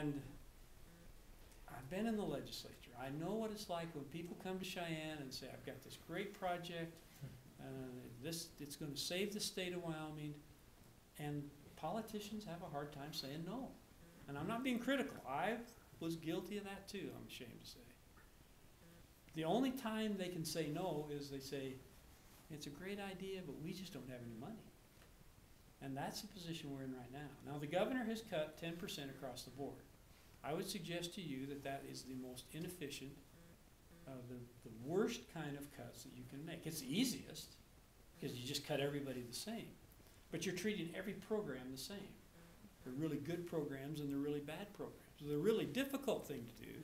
And I've been in the legislature. I know what it's like when people come to Cheyenne and say, I've got this great project, it's going to save the state of Wyoming, and politicians have a hard time saying no. And I'm not being critical. I was guilty of that too, I'm ashamed to say. The only time they can say no is they say, it's a great idea, but we just don't have any money. And that's the position we're in right now. Now, the governor has cut 10% across the board. I would suggest to you that that is the most inefficient, the worst kind of cuts that you can make. It's the easiest, because you just cut everybody the same. But you're treating every program the same. They're really good programs and they're really bad programs. The really difficult thing to do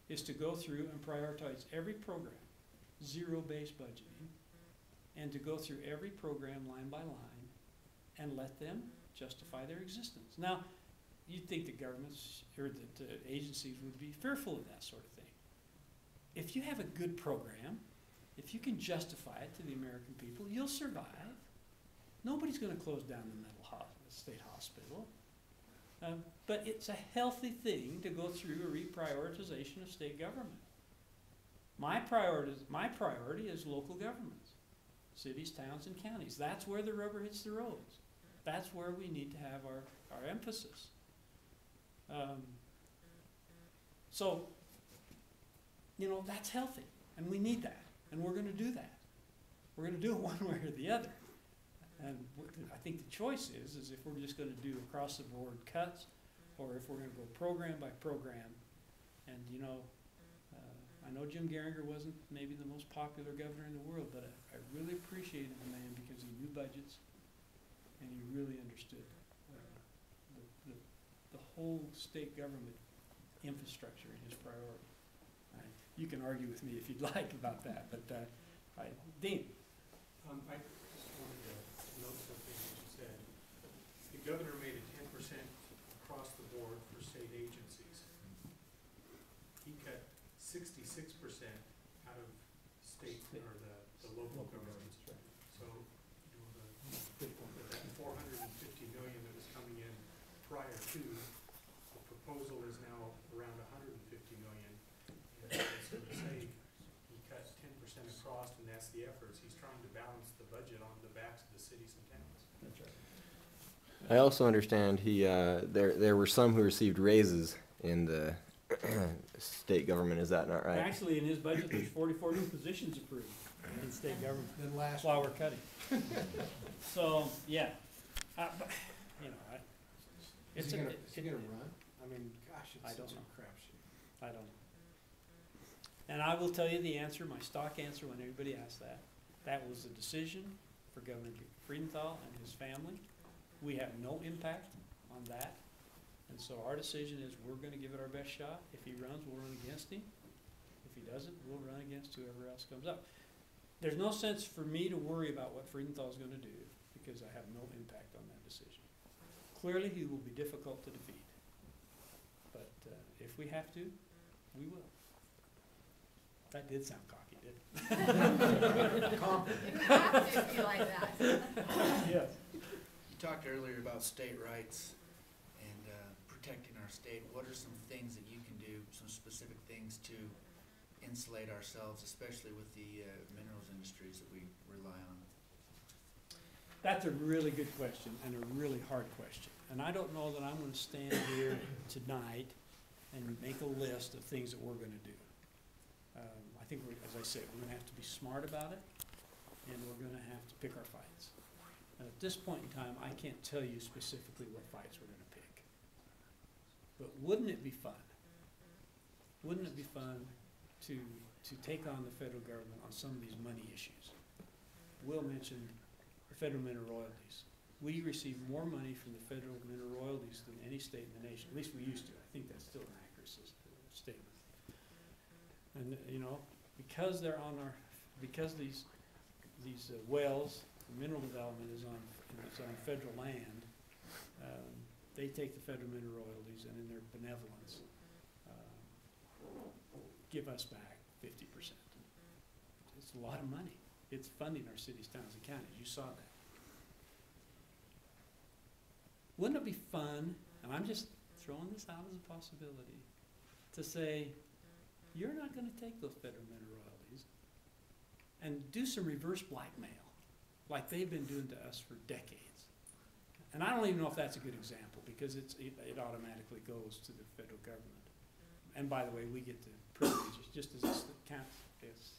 is to go through and prioritize every program, zero-based budgeting, and to go through every program line by line and let them justify their existence. Now, you'd think that governments or that agencies would be fearful of that sort of thing. If you have a good program, if you can justify it to the American people, you'll survive. Nobody's going to close down the state hospital. But it's a healthy thing to go through a reprioritization of state government. My priority is local governments, cities, towns, and counties. That's where the rubber hits the roads. That's where we need to have our emphasis. So, you know, that's healthy, and we need that, and we're going to do that. We're going to do it one way or the other. And I think the choice is if we're just going to do across-the-board cuts, or if we're going to go program by program. And, you know, I know Jim Geringer wasn't maybe the most popular governor in the world, but I really appreciated the man because he knew budgets, and he really understood the whole state government infrastructure and his priority. You can argue with me if you'd like about that, but Dean. I just wanted to note something that you said. The governor made a 10% across the board for state agencies. He cut 66% out of state or the local governments. So, you know, that $450 million that was coming in prior to the proposal is now around $150 million. And so to say he cut 10% across, and that's the efforts. He's trying to balance the budget on the backs of the cities and towns. That's right. I also understand there were some who received raises in the state government. Is that not right? Actually, in his budget, there's 44 new positions approved in state government. Then last while we're cutting. So yeah, but, you know, is he gonna run? I mean, gosh, it's such a crapshoot. I don't know. And I will tell you the answer, my stock answer when everybody asks that. That was a decision for Governor Friedenthal and his family. We have no impact on that. And so our decision is we're going to give it our best shot. If he runs, we'll run against him. If he doesn't, we'll run against whoever else comes up. There's no sense for me to worry about what Friedenthal is going to do because I have no impact on that decision. Clearly, he will be difficult to defeat. But if we have to, we will. That did sound cocky, didn't it? Confident. You have to be like that. Yes. You talked earlier about state rights and protecting our state. What are some things that you can do, some specific things to insulate ourselves, especially with the minerals industries that we rely on? That's a really good question and a really hard question. And I don't know that I'm going to stand here tonight and make a list of things that we're going to do. I think, as I said, we're going to have to be smart about it, and we're going to have to pick our fights. And at this point in time, I can't tell you specifically what fights we're going to pick. But wouldn't it be fun? Wouldn't it be fun to take on the federal government on some of these money issues? Will mentioned the federal mineral royalties. We receive more money from the federal mineral royalties than any state in the nation. At least we used to. I think that's still an accurate statement. And you know, because they're on because these wells, the mineral development is on federal land, they take the federal mineral royalties and in their benevolence give us back 50%. It's a lot of money. It's funding our cities, towns, and counties. You saw that. Wouldn't it be fun, and I'm just throwing this out as a possibility, to say, you're not gonna take those federal minute royalties, and do some reverse blackmail, like they've been doing to us for decades. And I don't even know if that's a good example, because it automatically goes to the federal government. And by the way, we get the privileges, just as as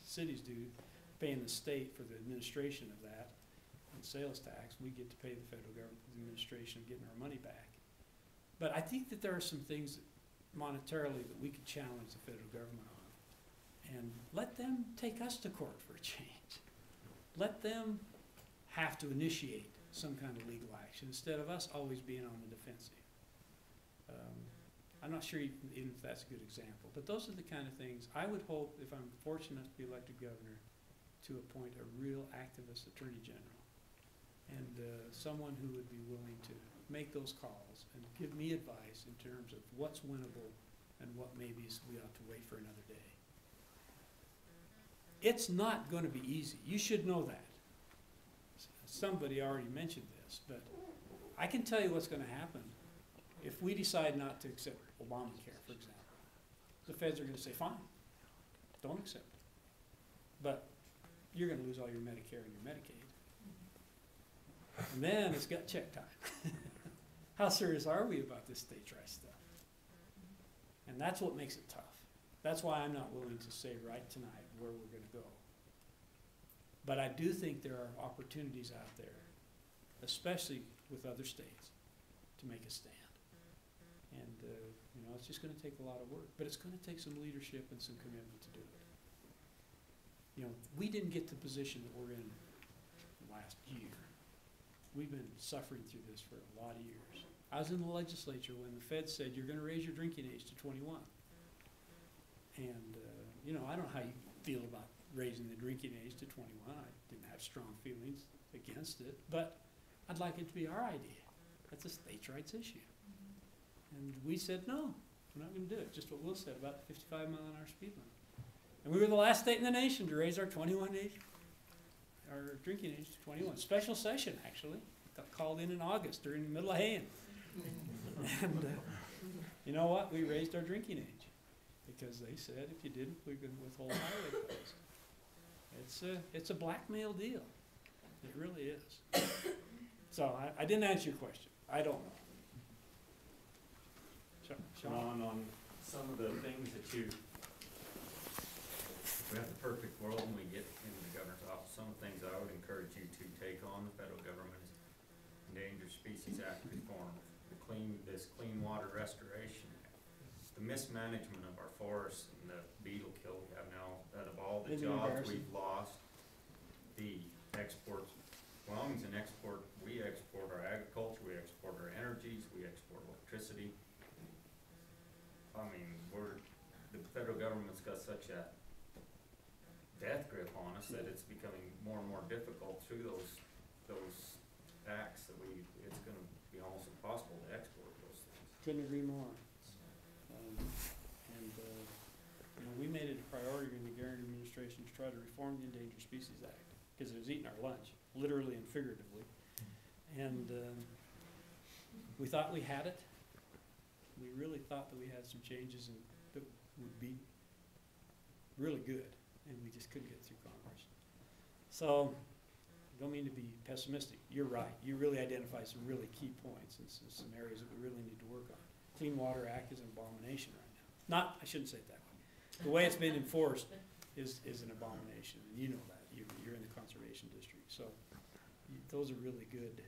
cities do, paying the state for the administration of that, and sales tax, we get to pay the federal government for the administration of getting our money back. But I think that there are some things monetarily that we could challenge the federal government on, and let them take us to court for a change. Let them have to initiate some kind of legal action instead of us always being on the defensive. I'm not sure even if that's a good example, but those are the kind of things I would hope, if I'm fortunate to be elected governor, to appoint a real activist attorney general, and someone who would be willing to make those calls and give me advice in terms of what's winnable and what maybe we ought to wait for another day. It's not going to be easy. You should know that. Somebody already mentioned this, but I can tell you what's going to happen if we decide not to accept Obamacare, for example. The feds are going to say, fine, don't accept it. But you're going to lose all your Medicare and your Medicaid. And then it's gut check time. How serious are we about this states' rights stuff? And that's what makes it tough. That's why I'm not willing to say right tonight where we're going to go. But I do think there are opportunities out there, especially with other states, to make a stand. And, you know, it's just going to take a lot of work. But it's going to take some leadership and some commitment to do it. You know, we didn't get to the position that we're in last year. We've been suffering through this for a lot of years. I was in the legislature when the Fed said, you're going to raise your drinking age to 21. And, you know, I don't know how you feel about raising the drinking age to 21. I didn't have strong feelings against it, but I'd like it to be our idea. That's a states' rights issue. And we said, no, we're not going to do it. Just what Will said about the 55-mile-an-hour speed limit. And we were the last state in the nation to raise our 21 age, our drinking age to 21. Special session, actually. Got called in August during the middle of haying. And you know what? We raised our drinking age because they said if you didn't, we were going to withhold highway costs. It's a blackmail deal. It really is. So I didn't answer your question. I don't know. Sean, on some of the things that we have the perfect world when we get into the governor's office. Some of the things I would encourage you to take on the federal government is Endangered Species Act reform, this Clean Water Restoration Act, the mismanagement of our forests and the beetle kill we have now, out of all the jobs we've lost, the exports. Wyoming's an export. We export our agriculture, we export our energies, we export electricity. I mean, the federal government's got such a death grip on us that it's becoming more and more difficult through those acts that it's going to be almost impossible to export those things. Couldn't agree more. You know, we made it a priority in the Garrett administration to try to reform the Endangered Species Act because it was eating our lunch, literally and figuratively. And we thought we had it. We really thought that we had some changes that would be really good, and we just couldn't get through Congress. So, I don't mean to be pessimistic. You're right. You really identify some really key points and some areas that we really need to work on. Clean Water Act is an abomination right now. I shouldn't say it that way. The way it's been enforced is an abomination, and you know that. You're in the conservation district. So, those are really good.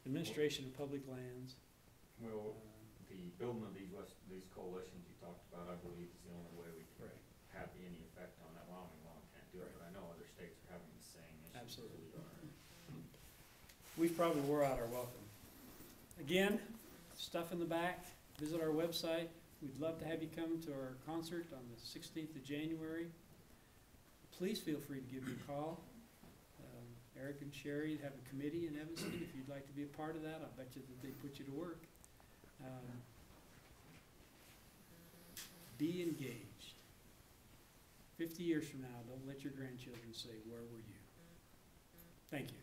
Administration of public lands. Well, the building of these coalitions you talked about, I believe, is the only way we can have any effect on that. Wyoming can't do it, but I know other states are having the same issues. Absolutely. We've probably wore out our welcome. Again, stuff in the back. Visit our website. We'd love to have you come to our concert on the 16th of January. Please feel free to give me a call. Eric and Sherry have a committee in Evanston. If you'd like to be a part of that, I'll bet you that they'd put you to work. Be engaged. 50 years from now, don't let your grandchildren say, where were you? Thank you.